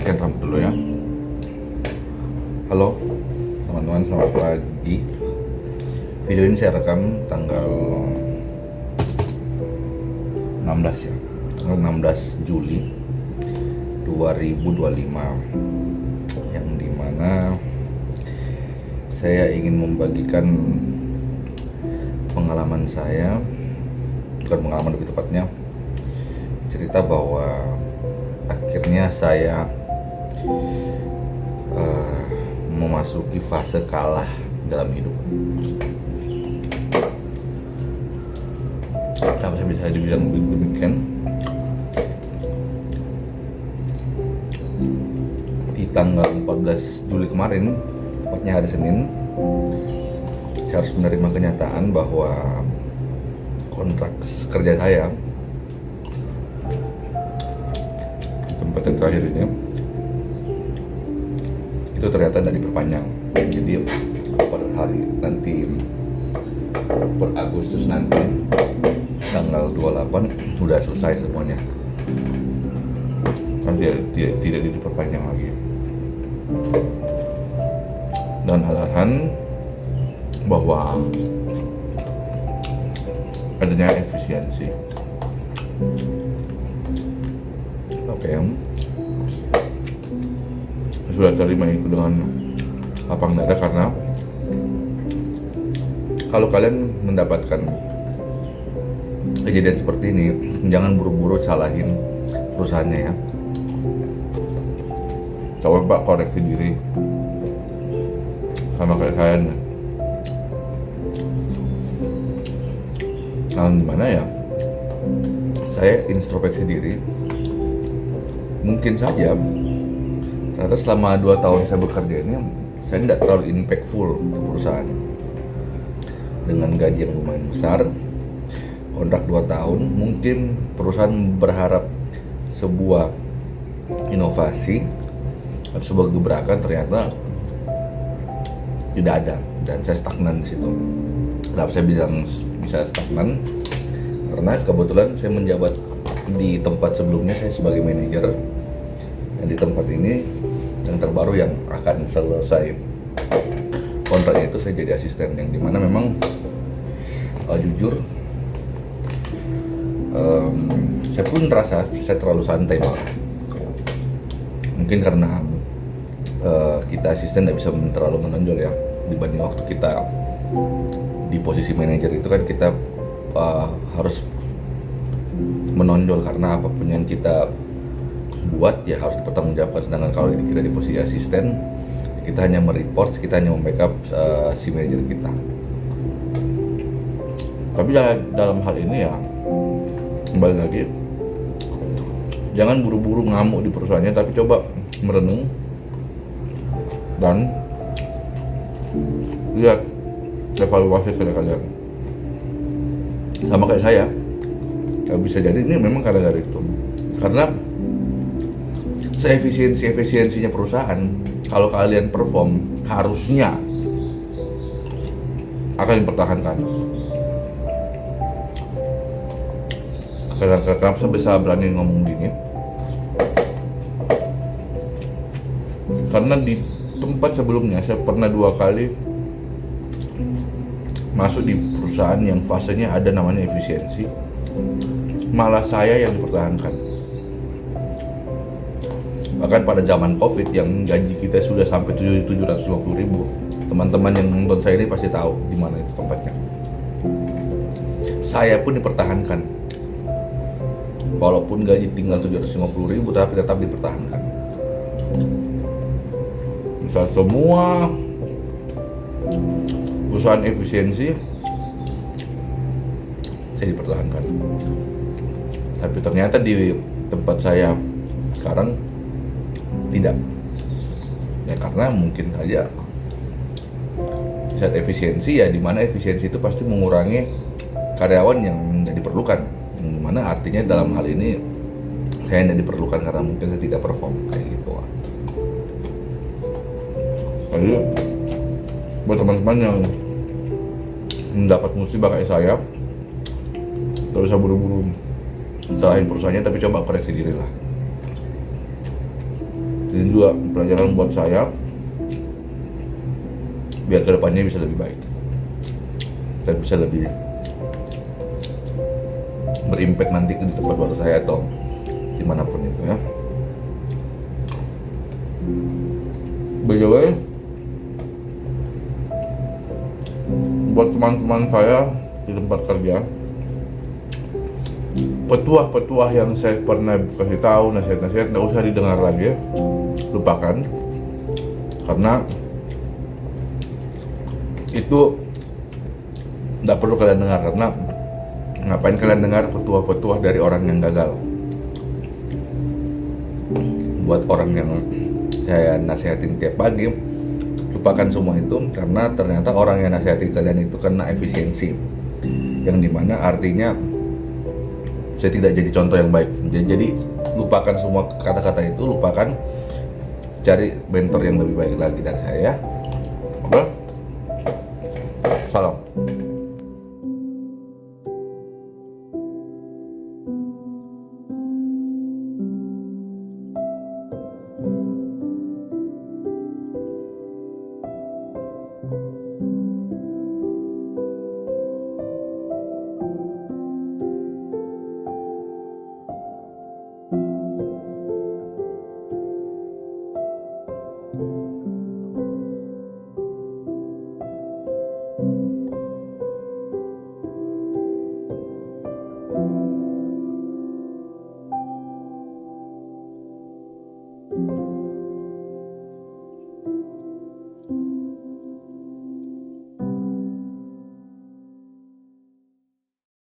Rapikan rambut dulu ya. Halo teman-teman, selamat pagi. Video ini saya rekam tanggal 16 ya, tanggal 16 Juli 2025, yang dimana saya ingin membagikan pengalaman saya, bukan pengalaman lebih tepatnya, cerita bahwa akhirnya saya memasuki fase kalah dalam hidup. Kenapa saya bisa dibilang demikian? Di tanggal 14 Juli kemarin, tepatnya hari Senin, saya harus menerima kenyataan bahwa kontrak kerja saya di tempat yang terakhir ini itu ternyata tidak diperpanjang. Jadi pada hari nanti, per Agustus nanti, tanggal 28 udah selesai semuanya, kan tidak diperpanjang lagi. Dan alasan bahwa adanya efisiensi. Oke, sudah terima itu dengan lapang dada, karena kalau kalian mendapatkan kejadian seperti ini, jangan buru-buru salahin perusahaannya ya. Coba koreksi diri, sama kayak saya nih. Nah, gimana ya, saya introspeksi diri. Mungkin saja ternyata selama 2 tahun saya bekerja ini, saya tidak terlalu impactful ke perusahaan. Dengan gaji yang lumayan besar, kontrak 2 tahun, mungkin perusahaan berharap sebuah inovasi atau sebuah gebrakan, ternyata tidak ada, dan saya stagnan di situ. Kenapa saya bilang bisa stagnan? Karena kebetulan saya menjabat di tempat sebelumnya, saya sebagai manajer, dan di tempat ini yang terbaru yang akan selesai kontraknya itu, saya jadi asisten, yang dimana memang jujur saya pun merasa saya terlalu santai malah. Mungkin karena kita asisten tidak bisa terlalu menonjol ya, dibanding waktu kita di posisi manajer itu kan kita harus menonjol, karena apapun yang kita buat ya harus dipertanggungjawabkan. Sedangkan kalau kita di posisi asisten, kita hanya mereport, kita hanya membackup si manajer kita. Tapi dalam hal ini ya, kembali lagi, jangan buru-buru ngamuk di perusahaannya, tapi coba merenung dan lihat evaluasi kerja kalian. Sama kayak saya, bisa jadi ini memang gara-gara itu, karena seefisiensinya perusahaan, kalau kalian perform harusnya akan dipertahankan. Kenapa saya bisa berani ngomong gini? Karena di tempat sebelumnya saya pernah 2 kali masuk di perusahaan yang fasenya ada namanya efisiensi, malah saya yang dipertahankan. Bahkan pada zaman COVID yang gaji kita sudah sampai 750.000, teman-teman yang nonton saya ini pasti tahu di mana itu tempatnya. Saya pun dipertahankan, walaupun gaji tinggal 750.000, tapi tetap dipertahankan. Misal semua perusahaan efisiensi, saya dipertahankan. Tapi ternyata di tempat saya sekarang tidak. Ya karena mungkin saja saat efisiensi, ya dimana efisiensi itu pasti mengurangi karyawan yang tidak diperlukan, yang dimana artinya dalam hal ini saya tidak diperlukan karena mungkin saya tidak perform, kayak gitu. Jadi buat teman-teman yang mendapat musibah kayak saya, gak usah buru-buru salahin perusahaannya, tapi coba koreksi diri lah. Ini juga pelajaran buat saya biar kedepannya bisa lebih baik dan bisa lebih berimpact nanti di tempat baru saya atau dimanapun itu ya. By the way, buat teman-teman saya di tempat kerja, petuah-petuah yang saya pernah kasih tahu, nasihat-nasihat nggak usah didengar lagi, lupakan, karena itu nggak perlu kalian dengar. Karena ngapain kalian dengar petuah-petuah dari orang yang gagal? Buat orang yang saya nasihatin tiap pagi, lupakan semua itu, karena ternyata orang yang nasihatin kalian itu kena efisiensi, yang dimana artinya saya tidak jadi contoh yang baik. Jadi lupakan semua kata-kata itu, lupakan, cari mentor yang lebih baik lagi dari saya.